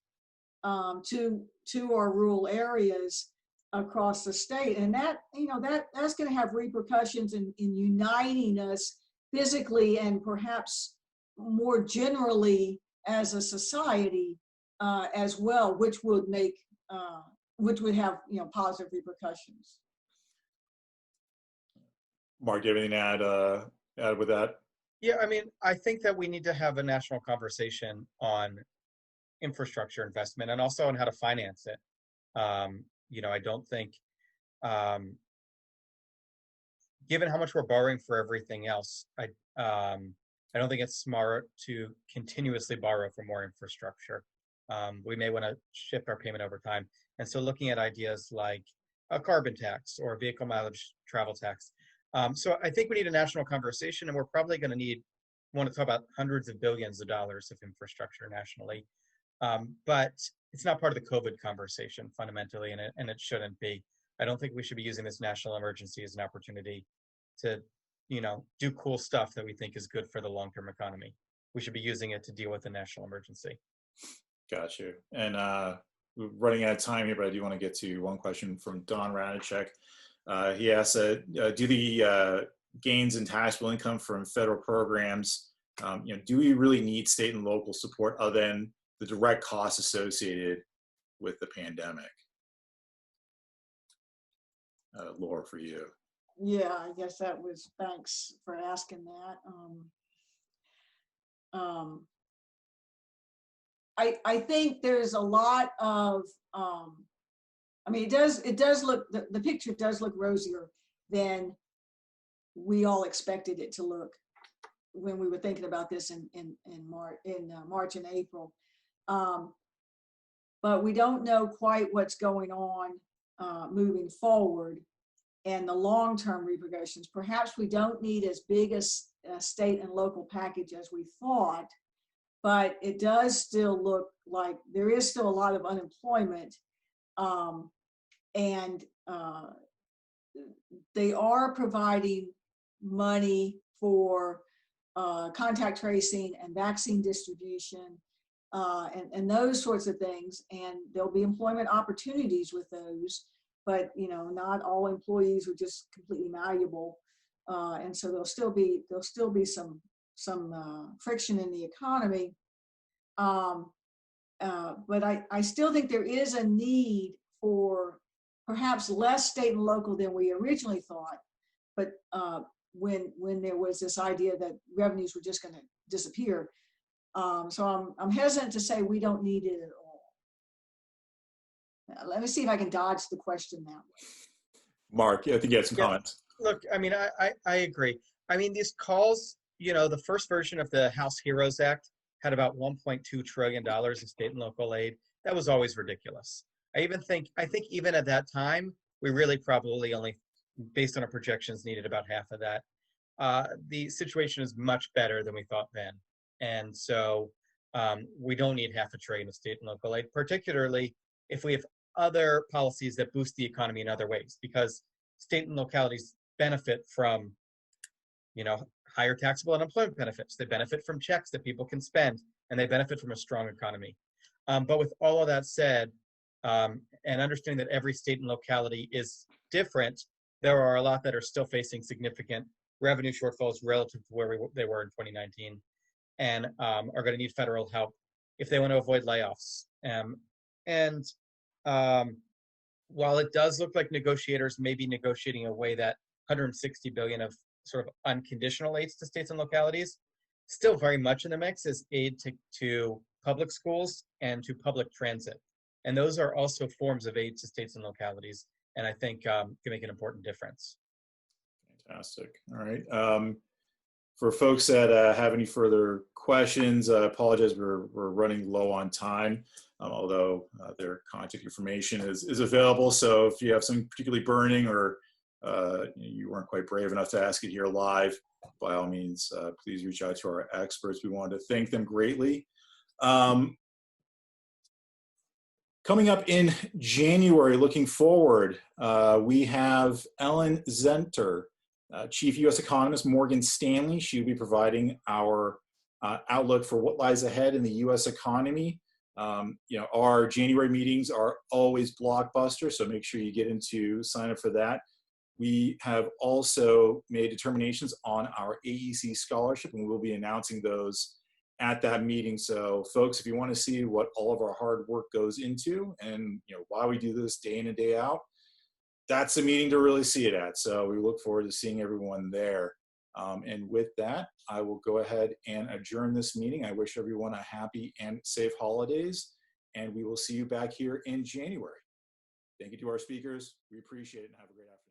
to our rural areas across the state. And that's going to have repercussions in uniting us physically and perhaps more generally as a society as well, which would have positive repercussions. Mark, do you have anything to add with that? Yeah, I mean, I think that we need to have a national conversation on infrastructure investment and also on how to finance it. I don't think, given how much we're borrowing for everything else, I don't think it's smart to continuously borrow for more infrastructure. We may want to shift our payment over time. And so looking at ideas like a carbon tax or a vehicle mileage travel tax. So I think we need a national conversation, and we're probably going to want to talk about hundreds of billions of dollars of infrastructure nationally. But it's not part of the COVID conversation fundamentally, and it shouldn't be. I don't think we should be using this national emergency as an opportunity to, do cool stuff that we think is good for the long-term economy. We should be using it to deal with the national emergency. Got you. And we're running out of time here, but I do want to get to one question from Don Radicek. He asks, do the gains in taxable income from federal programs, do we really need state and local support other than the direct costs associated with the pandemic? Laura, for you. Yeah, I guess thanks for asking that. I think there's a lot of, it does look, the picture does look rosier than we all expected it to look when we were thinking about this in March and April. But we don't know quite what's going on moving forward and the long-term repercussions. Perhaps we don't need as big a state and local package as we thought, but it does still look like there is still a lot of unemployment. And they are providing money for contact tracing and vaccine distribution and those sorts of things. And there'll be employment opportunities with those, but not all employees are just completely malleable. And so there'll still be some friction in the economy. But I still think there is a need for perhaps less state and local than we originally thought. But when there was this idea that revenues were just going to disappear. So I'm hesitant to say we don't need it at all. Let me see if I can dodge the question that way. Mark, I think you had some comments. Look, I agree. These calls, the first version of the House HEROES Act had about $1.2 trillion in state and local aid. That was always ridiculous. I think even at that time, we really probably only, based on our projections, needed about half of that. The situation is much better than we thought then. And so we don't need $500 billion of state and local aid, particularly if we have other policies that boost the economy in other ways, because state and localities benefit from, higher taxable unemployment benefits. They benefit from checks that people can spend, and they benefit from a strong economy. But with all of that said, and understanding that every state and locality is different, there are a lot that are still facing significant revenue shortfalls relative to where they were in 2019, and are going to need federal help if they want to avoid layoffs. While it does look like negotiators may be negotiating away that $160 billion of sort of unconditional aids to states and localities, still very much in the mix is aid to public schools and to public transit. And those are also forms of aid to states and localities, and I think can make an important difference. Fantastic. All right. For folks that have any further questions, I apologize, we're running low on time, although their contact information is available. So if you have something particularly burning or you weren't quite brave enough to ask it here live, by all means, please reach out to our experts. We wanted to thank them greatly. Coming up in January, looking forward, we have Ellen Zenter, Chief U.S. Economist, Morgan Stanley. She'll be providing our outlook for what lies ahead in the U.S. economy. Our January meetings are always blockbuster, so make sure you sign up for that. We have also made determinations on our AEC scholarship, and we will be announcing those at that meeting. So folks, if you want to see what all of our hard work goes into and why we do this day in and day out, that's a meeting to really see it at. So we look forward to seeing everyone there. And with that, I will go ahead and adjourn this meeting. I wish everyone a happy and safe holidays, and we will see you back here in January. Thank you to our speakers. We appreciate it, and have a great afternoon.